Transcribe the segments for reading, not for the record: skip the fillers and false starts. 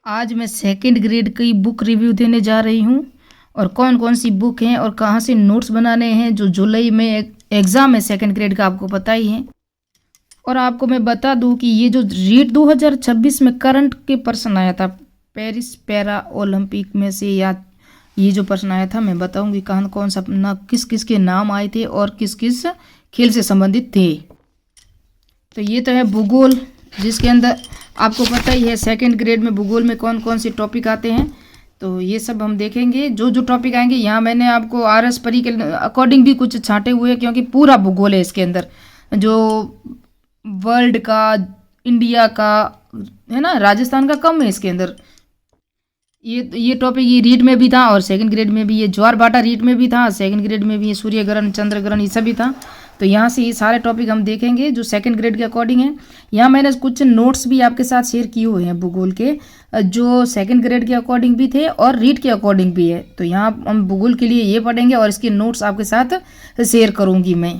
आज मैं second grade की बुक रिव्यू देने जा रही हूँ और कौन कौन सी बुक हैं और कहाँ से नोट्स बनाने हैं। जो जुलाई में एग्ज़ाम है सेकंड ग्रेड का, आपको पता ही है। और आपको मैं बता दूं कि ये जो रीट 2026 में करंट के प्रश्न आया था पेरिस पैरा ओलंपिक में से, या ये जो प्रश्न आया था मैं बताऊंगी कौन कौन सा किस किस के नाम आए थे और किस किस खेल से संबंधित थे। तो ये तो है भूगोल, जिसके अंदर आपको पता ही है सेकंड ग्रेड में भूगोल में कौन कौन से टॉपिक आते हैं। तो ये सब हम देखेंगे, जो जो टॉपिक आएंगे। यहाँ मैंने आपको RS परी के अकॉर्डिंग भी कुछ छांटे हुए हैं, क्योंकि पूरा भूगोल है इसके अंदर, जो वर्ल्ड का, इंडिया का है ना, राजस्थान का कम है इसके अंदर। ये टॉपिक ये रीट में भी था और सेकंड ग्रेड में भी, ये ज्वार भाटा रीट में भी था, सेकंड ग्रेड में भी ये सूर्य ग्रहण चंद्र ग्रहण ये सब भी था। तो यहाँ से ये सारे टॉपिक हम देखेंगे जो सेकंड ग्रेड के अकॉर्डिंग है। यहाँ मैंने कुछ नोट्स भी आपके साथ शेयर किए हुए हैं भूगोल के, जो सेकंड ग्रेड के अकॉर्डिंग भी थे और रीट के अकॉर्डिंग भी है। तो यहाँ हम भूगोल के लिए ये पढ़ेंगे और इसके नोट्स आपके साथ शेयर करूँगी मैं।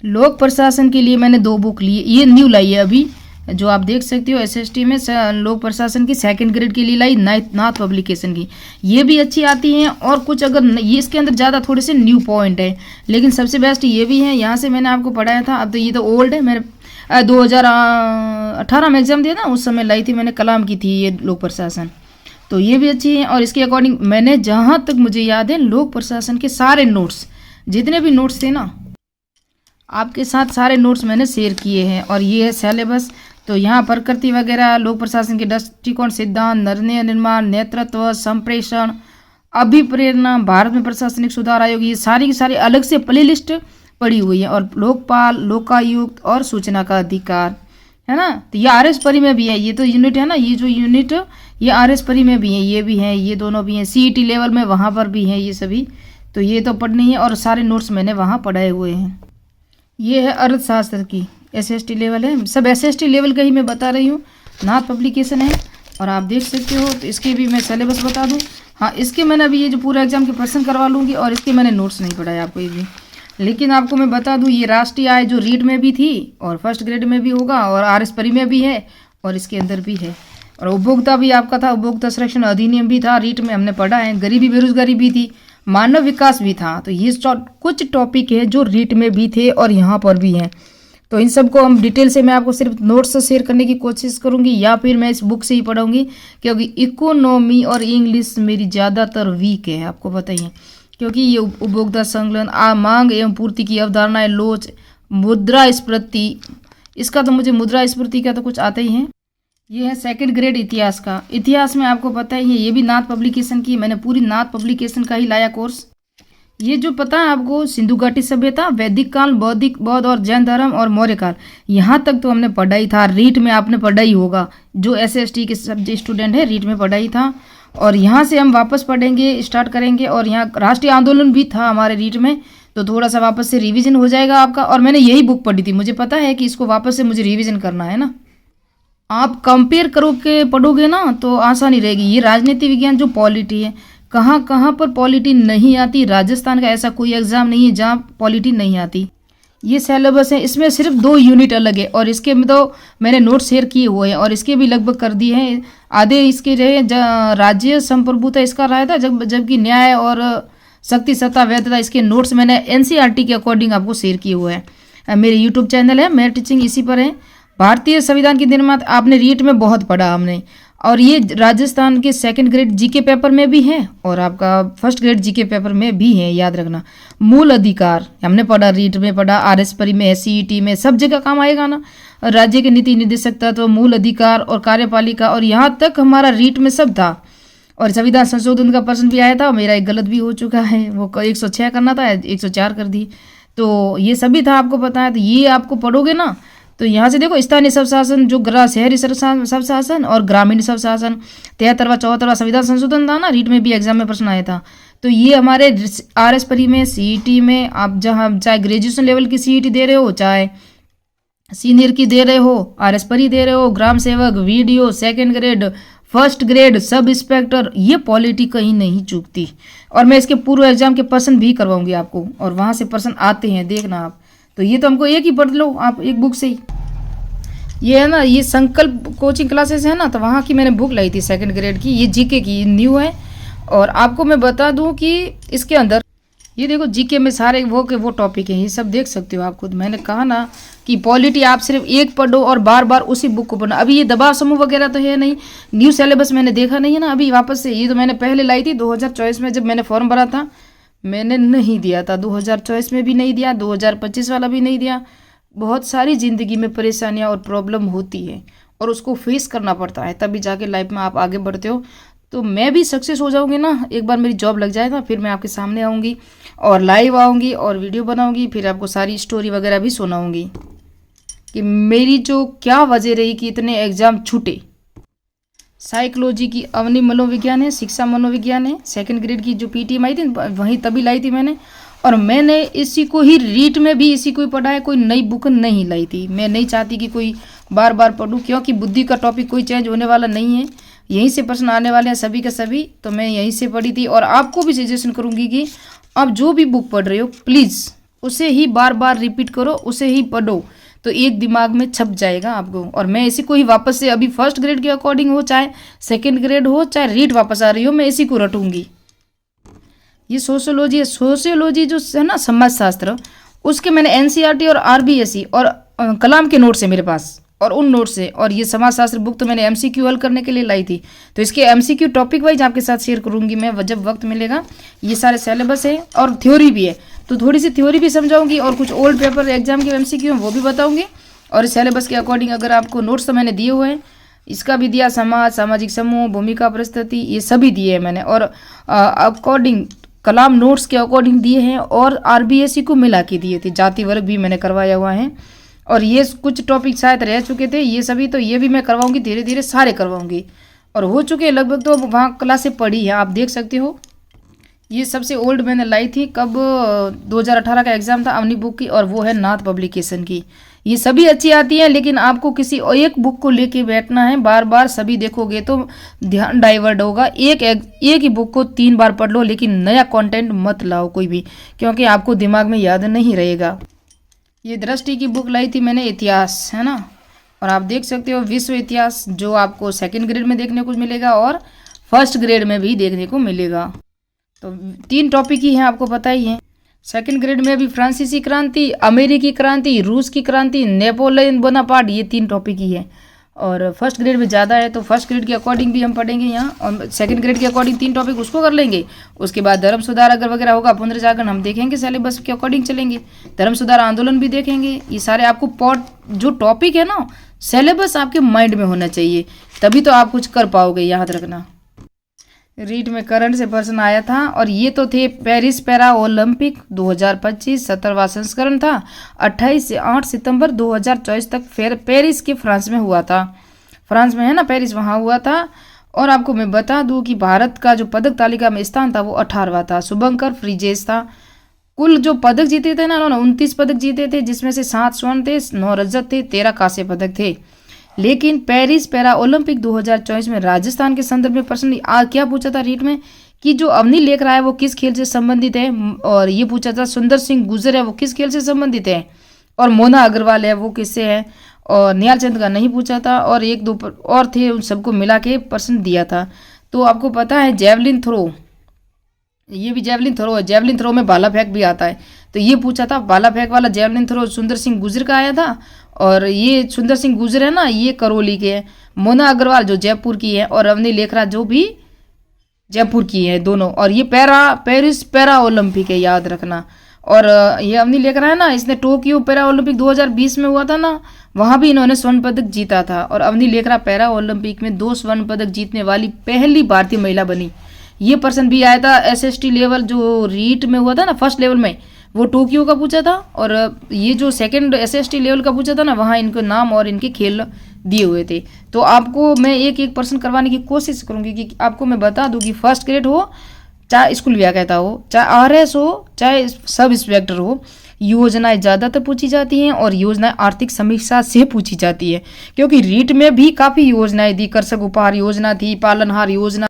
लोक प्रशासन के लिए मैंने 2 बुक ली, ये न्यू लाई है अभी, जो आप देख सकते हो SST में लोक प्रशासन की सेकंड ग्रेड के लिए लाई, नाथ पब्लिकेशन की। ये भी अच्छी आती हैं और कुछ अगर ये इसके अंदर ज़्यादा थोड़े से न्यू पॉइंट है, लेकिन सबसे बेस्ट ये भी है। यहाँ से मैंने आपको पढ़ाया था, अब तो ये तो ओल्ड है, मैंने 2018 में एग्जाम दिया था, उस समय लाई थी मैंने, कलाम की थी ये लोक प्रशासन। तो ये भी अच्छी है और इसके अकॉर्डिंग मैंने जहाँ तक मुझे याद है लोक प्रशासन के सारे नोट्स, जितने भी नोट्स थे ना, आपके साथ सारे नोट्स मैंने शेयर किए हैं। और ये है सिलेबस। तो यहाँ प्रकृति वगैरह, लोक प्रशासन के दृष्टिकोण, सिद्धांत, निर्णय निर्माण, नेतृत्व, संप्रेषण, अभिप्रेरणा, भारत में प्रशासनिक सुधार आयोग, ये सारी की सारी अलग से प्ले लिस्ट पड़ी हुई है। और लोकपाल, लोकायुक्त और सूचना का अधिकार, है ना। तो ये RS परी में भी है, ये तो यूनिट है ना, ये जो यूनिट ये RS परी में भी है, ये भी है, ये दोनों भी हैं। CET लेवल में वहाँ पर भी हैं ये सभी। तो ये तो पढ़नी है और सारे नोट्स मैंने वहाँ पढ़ाए हुए हैं। ये है अर्थशास्त्र की SST लेवल है, सब SST लेवल का ही मैं बता रही हूँ। नाथ पब्लिकेशन है और आप देख सकते हो। तो इसके भी मैं सिलेबस बता दूँ। हाँ, इसके मैंने अभी ये जो पूरा एग्जाम के प्रश्न करवा लूँगी और इसके मैंने नोट्स नहीं पढ़ाए आपको ये भी, लेकिन आपको मैं बता दूँ ये राष्ट्रीय आय जो रीट में भी थी और फर्स्ट ग्रेड में भी होगा और RS परी में भी है और इसके अंदर भी है। और उपभोक्ता भी आपका था, उपभोक्ता संरक्षण अधिनियम भी था, रीट में हमने पढ़ा है। गरीबी बेरोजगारी भी थी, मानव विकास भी था। तो ये कुछ टॉपिक है जो रीट में भी थे और यहाँ पर भी हैं। तो इन सब को हम डिटेल से मैं आपको सिर्फ नोट्स से शेयर करने की कोशिश करूँगी, या फिर मैं इस बुक से ही पढ़ूंगी, क्योंकि इकोनॉमी और इंग्लिश मेरी ज़्यादातर वीक है, आपको बताइए। क्योंकि ये उपभोक्ता संकलन, मांग एवं पूर्ति की अवधारणाएं, लोच, मुद्रास्फीति, इसका तो मुझे मुद्रास्फीति का तो कुछ आता ही है। ये है सेकंड ग्रेड इतिहास का। इतिहास में आपको पता ही है, ये भी नाथ पब्लिकेशन की, मैंने पूरी नाथ पब्लिकेशन का ही लाया कोर्स। ये जो पता है आपको, सिंधु घाटी सभ्यता, वैदिक काल, बौद्ध और जैन धर्म और मौर्य काल, यहाँ तक तो हमने पढ़ाई था। रीट में आपने पढ़ाई होगा, जो SST के सब्जेक्ट स्टूडेंट है, रीट में पढ़ाई था। और यहाँ से हम वापस पढ़ेंगे, स्टार्ट करेंगे। और यहाँ राष्ट्रीय आंदोलन भी था हमारे रीट में, तो थोड़ा सा वापस से रिविजन हो जाएगा आपका। और मैंने यही बुक पढ़ी थी, मुझे पता है कि इसको वापस से मुझे रिविजन करना है ना। आप कंपेयर करो के पढ़ोगे ना तो आसानी रहेगी। ये राजनीति विज्ञान जो पॉलिटी है, कहाँ कहाँ पर पॉलिटी नहीं आती, राजस्थान का ऐसा कोई एग्जाम नहीं है जहाँ पॉलिटी नहीं आती। ये सिलेबस है, इसमें सिर्फ 2 यूनिट अलग है और इसके में तो मैंने नोट शेयर किए हुए हैं और इसके भी लगभग कर दिए हैं आधे। इसके रहे राज्य संप्रभुता इसका रहा था, जबकि न्याय और शक्ति सत्ता वैधता, इसके नोट्स मैंने NCERT के अकॉर्डिंग आपको शेयर किए हुए हैं। मेरे यूट्यूब चैनल है, मेरा टीचिंग इसी पर है। भारतीय संविधान की निर्माता आपने रीट में बहुत पढ़ा हमने, और ये राजस्थान के सेकंड ग्रेड GK पेपर में भी है और आपका फर्स्ट ग्रेड GK पेपर में भी है, याद रखना। मूल अधिकार हमने पढ़ा, रीट में पढ़ा, RS परी में, CET में, सब जगह काम आएगा ना। राज्य के नीति निर्देशक तत्व, मूल अधिकार और कार्यपालिका, और यहाँ तक हमारा रीट में सब था। और संविधान संशोधन का प्रश्न भी आया था, मेरा एक गलत भी हो चुका है, वो 106 करना था, 104 कर दी। तो ये सभी था, आपको पता है। तो ये आपको पढ़ोगे ना, तो यहाँ से देखो, स्थानीय स्वशासन, जो शहरी स्वशासन और ग्रामीण स्वशासन, 73वां 74वां संविधान संशोधन था ना, रीट में भी एग्जाम में प्रश्न आया था। तो ये हमारे RS परी में, CET में, आप जहाँ चाहे ग्रेजुएशन लेवल की CET दे रहे हो, चाहे सीनियर की दे रहे हो, RS परी दे रहे हो, ग्राम सेवक, VDO, second grade, first grade, sub inspector, ये पॉलिटी कहीं नहीं चूकती। और मैं इसके पूर्व एग्जाम के प्रश्न भी करवाऊंगी आपको, और वहाँ से प्रश्न आते हैं, देखना आप। तो ये तो हमको एक ही पढ़ लो आप, एक बुक से ही। ये है ना, ये संकल्प कोचिंग क्लासेस है ना, तो वहाँ की मैंने बुक लाई थी सेकंड ग्रेड की, ये जीके की न्यू है। और आपको मैं बता दूं कि इसके अंदर ये देखो जीके में सारे वो के वो टॉपिक हैं, ये सब देख सकते हो आप खुद। मैंने कहा ना कि पॉलिटी आप सिर्फ एक पढ़ो और बार बार उसी बुक को पढ़ना। अभी ये दबाव समूह वगैरह तो है नहीं, न्यू सिलेबस मैंने देखा नहीं है ना अभी वापस से। ये तो मैंने पहले लाई थी 2024 में, जब मैंने फॉर्म भरा था मैंने नहीं दिया था, 2024 में भी नहीं दिया, 2025 वाला भी नहीं दिया। बहुत सारी ज़िंदगी में परेशानियाँ और प्रॉब्लम होती है और उसको फेस करना पड़ता है, तभी जाके लाइफ में आप आगे बढ़ते हो। तो मैं भी सक्सेस हो जाऊंगी ना, एक बार मेरी जॉब लग जाए ना, फिर मैं आपके सामने आऊँगी और लाइव आऊँगी और वीडियो बनाऊँगी, फिर आपको सारी स्टोरी वगैरह भी सुनाऊँगी कि मेरी जो क्या वजह रही कि इतने एग्ज़ाम छूटे। साइकोलॉजी की अवनी मनोविज्ञान है, शिक्षा मनोविज्ञान है, सेकंड ग्रेड की जो पीटीएम आई थी वहीं तभी लाई थी मैंने। और मैंने इसी को ही रीट में भी इसी को ही पढ़ा है, कोई नई बुक नहीं लाई थी। मैं नहीं चाहती कि कोई बार बार पढ़ूँ, क्योंकि बुद्धि का टॉपिक कोई चेंज होने वाला नहीं है, यहीं से प्रश्न आने वाले हैं सभी के सभी। तो मैं यहीं से पढ़ी थी और आपको भी सजेशन करूँगी कि आप जो भी बुक पढ़ रहे हो प्लीज़ उसे ही बार बार रिपीट करो, उसे ही पढ़ो, तो एक दिमाग में छप जाएगा आपको। और मैं इसी को ही वापस से अभी फर्स्ट ग्रेड के अकॉर्डिंग हो चाहे सेकंड ग्रेड हो चाहे रीट वापस आ रही हो, मैं इसी को रटूंगी। ये सोशियोलॉजी है, सोशियोलॉजी जो है ना समाज शास्त्र, उसके मैंने एनसीईआरटी और आरबीएसई और कलाम के नोट्स है मेरे पास, और उन नोट से। और ये समाज शास्त्र बुक तो मैंने एमसीक्यू हल करने के लिए लाई थी, तो इसके एमसीक्यू टॉपिक वाइज आपके साथ शेयर करूंगी मैं जब वक्त मिलेगा। ये सारे सिलेबस है और थ्योरी भी है, तो थोड़ी सी थ्योरी भी समझाऊंगी और कुछ ओल्ड पेपर एग्जाम के एमसीक्यू हैं वो भी बताऊंगी। और सिलेबस के अकॉर्डिंग अगर आपको नोट्स तो मैंने दिए हुए हैं, इसका भी दिया, समाज, सामाजिक समूह, भूमिका, परिस्थिति, ये सभी दिए हैं मैंने। और अकॉर्डिंग कलाम नोट्स के अकॉर्डिंग दिए हैं और आरबीएसई को मिला के दिए थे, जाति वर्ग भी मैंने करवाया हुआ है। और ये कुछ टॉपिक शायद रह चुके थे ये सभी, तो ये भी मैं करवाऊंगी, धीरे धीरे सारे करवाऊंगी। और हो चुके हैं लगभग, तो वहाँ क्लासें पढ़ी है, आप देख सकते हो। ये सबसे ओल्ड मैंने लाई थी कब, 2018 का एग्ज़ाम था अवनी बुक की, और वो है नाथ पब्लिकेशन की। ये सभी अच्छी आती हैं, लेकिन आपको किसी एक बुक को लेके बैठना है, बार बार सभी देखोगे तो ध्यान डाइवर्ट होगा। एक ही बुक को 3 बार पढ़ लो, लेकिन नया कंटेंट मत लाओ कोई भी, क्योंकि आपको दिमाग में याद नहीं रहेगा। ये दृष्टि की बुक लाई थी मैंने, इतिहास है ना, और आप देख सकते हो विश्व इतिहास, जो आपको सेकंड ग्रेड में देखने को मिलेगा और फर्स्ट ग्रेड में भी देखने को मिलेगा। तो 3 टॉपिक ही हैं, आपको पता ही है। सेकंड ग्रेड में भी फ्रांसीसी क्रांति, अमेरिकी क्रांति, रूस की क्रांति, नेपोलियन बोनापार्ट, ये 3 टॉपिक ही है। और फर्स्ट ग्रेड में ज़्यादा है, तो फर्स्ट ग्रेड के अकॉर्डिंग भी हम पढ़ेंगे यहाँ, और सेकंड ग्रेड के अकॉर्डिंग 3 टॉपिक उसको कर लेंगे। उसके बाद धर्म सुधार अगर वगैरह होगा, पुनर्जागरण हम देखेंगे, सिलेबस के अकॉर्डिंग चलेंगे। धर्म सुधार आंदोलन भी देखेंगे। ये सारे आपको जो टॉपिक है ना, सिलेबस आपके माइंड में होना चाहिए, तभी तो आप कुछ कर पाओगे, याद रखना। रीट में करंट से प्रश्न आया था, और ये तो थे पेरिस पैरा ओलंपिक 2025 17वां संस्करण था, 28 से 8 सितंबर 2024 तक फिर पेरिस के फ्रांस में हुआ था। फ्रांस में है ना पेरिस, वहाँ हुआ था। और आपको मैं बता दूं कि भारत का जो पदक तालिका में स्थान था वो 18वां था, शुभंकर फ्रीजेस था। कुल जो पदक जीते थे ना, उन्होंने 29 पदक जीते थे, जिसमें से 7 स्वर्ण थे, 9 रजत थे, 13 कांस्य पदक थे। लेकिन पेरिस पैरा ओलंपिक 2024 में राजस्थान के संदर्भ में प्रश्न क्या पूछा था रीट में, कि जो अवनी लेख रहा है वो किस खेल से संबंधित है। और ये पूछा था सुंदर सिंह गुर्जर है वो किस खेल से संबंधित है, और मोना अग्रवाल है वो किससे है। और निहाल चंद का नहीं पूछा था, और 1-2 और थे, उन सबको मिला के प्रश्न दिया था। तो आपको पता है जेवलिन थ्रो, ये भी जेवलिन थ्रो है, जेवलिन थ्रो में भाला फेंक भी आता है। तो ये पूछा था भाला फेंक वाला जेवलिन थ्रो सुंदर सिंह गुर्जर का आया था। और ये सुंदर सिंह गुर्जर है ना, ये करौली के है, मोना अग्रवाल जो जयपुर की है, और अवनी लेखरा जो भी जयपुर की है, दोनों। और ये पेरिस पैरा ओलंपिक है, याद रखना। और ये अवनी लेखरा है ना, इसने टोक्यो पैरा ओलंपिक 2020 में हुआ था ना, वहाँ भी इन्होंने स्वर्ण पदक जीता था। और अवनी लेखरा पैरा ओलंपिक में 2 स्वर्ण पदक जीतने वाली पहली भारतीय महिला बनी। ये प्रश्न भी आया था एसएसटी लेवल जो रीट में हुआ था ना, फर्स्ट लेवल में, वो टोक्यो का पूछा था। और ये जो सेकंड एसएसटी लेवल का पूछा था ना, वहाँ इनको नाम और इनके खेल दिए हुए थे। तो आपको मैं एक प्रश्न करवाने की कोशिश करूंगी कि आपको मैं बता दूं कि फर्स्ट ग्रेड हो चाहे स्कूल व्याख्याता हो, चाहे आरएस हो, चाहे सब इंस्पेक्टर हो, योजनाएं ज़्यादातर पूछी जाती हैं। और योजनाएं आर्थिक समीक्षा से पूछी जाती है, क्योंकि रीट में भी काफ़ी योजनाएं दी, कृषक उपहार योजना थी, पालनहार योजना